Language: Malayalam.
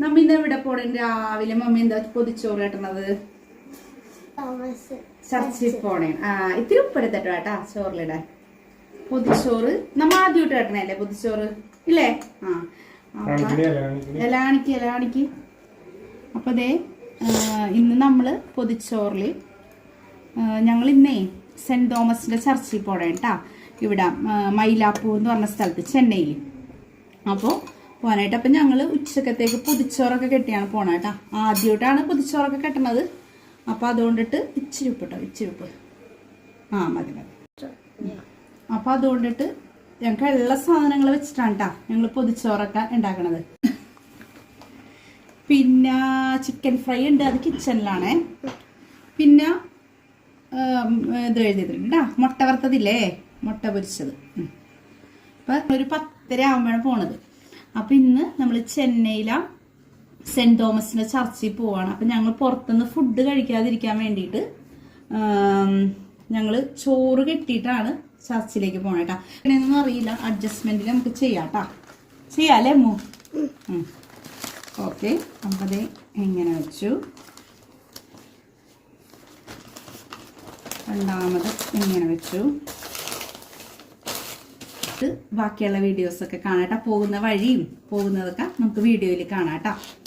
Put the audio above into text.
നമ്മ ഇന്ന് എവിടെ പോണേ? രാവിലെ മമ്മി എന്താ പൊതിച്ചോറ് കേട്ടണത്? ചർച്ചിൽ പോണേ. ഇത്തിരി ഉപ്പെടുത്തട്ടോ കേട്ടാ ചോറിലിടാൻ. പൊതിച്ചോറ് നമ്മ ആദ്യമായിട്ട് കേട്ടണല്ലേ പൊതിച്ചോറ് ഇല്ലേ? എലാണിക്ക്. അപ്പൊ ദേ ഇന്ന് നമ്മള് പൊതിച്ചോറില് ഞങ്ങൾ ഇന്നേ സെന്റ് തോമസിന്റെ ചർച്ചിൽ പോണേ കേട്ടാ. ഇവിടെ മൈലാപ്പൂർ എന്ന് പറഞ്ഞ സ്ഥലത്ത് ചെന്നൈയിൽ. അപ്പോൾ പോകാനായിട്ട് അപ്പം ഞങ്ങൾ ഉച്ചക്കത്തേക്ക് പൊതിച്ചോറൊക്കെ കെട്ടിയാണ് പോണേ കേട്ടാ. ആദ്യമായിട്ടാണ് പൊതിച്ചോറൊക്കെ കെട്ടണത്. അപ്പം അതുകൊണ്ടിട്ട് ഇച്ചിരി ഉപ്പ്. മതി. അപ്പം അതുകൊണ്ടിട്ട് ഞങ്ങൾക്ക് ഉള്ള സാധനങ്ങൾ വെച്ചിട്ടാണ് കേട്ടാ ഞങ്ങൾ പൊതിച്ചോറൊക്കെ ഉണ്ടാക്കണത്. പിന്നെ ചിക്കൻ ഫ്രൈ ഉണ്ട്, അത് കിച്ചണിലാണേ. പിന്നെ ഇത് എഴുതിയിട്ടുണ്ട് മുട്ട വറുത്തതില്ലേ, മുട്ട പൊരിച്ചത്. അപ്പം ഒരു 10:30 ആകുമ്പോഴാണ് പോണത്. അപ്പം ഇന്ന് നമ്മൾ ചെന്നൈയിലെ സെന്റ് തോമസിന്റെ ചർച്ചിൽ പോവാണ്. അപ്പം ഞങ്ങൾ പുറത്തുനിന്ന് ഫുഡ് കഴിക്കാതിരിക്കാൻ വേണ്ടിയിട്ട് ഞങ്ങൾ ചോറ് കെട്ടിയിട്ടാണ് ചർച്ചിലേക്ക് പോകണം കേട്ടാ. എങ്ങനെയൊന്നും അറിയില്ല, അഡ്ജസ്റ്റ്മെന്റിൽ നമുക്ക് ചെയ്യാല്ലേ അമ്മു? ഓക്കെ. അപ്പം അത് എങ്ങനെ വെച്ചു, രണ്ടാമത് എങ്ങനെ വെച്ചു, ബാക്കിയുള്ള വീഡിയോസൊക്കെ കാണാട്ടാ. പോകുന്ന വഴിയും പോകുന്നതൊക്കെ നമുക്ക് വീഡിയോയിൽ കാണാട്ടാ.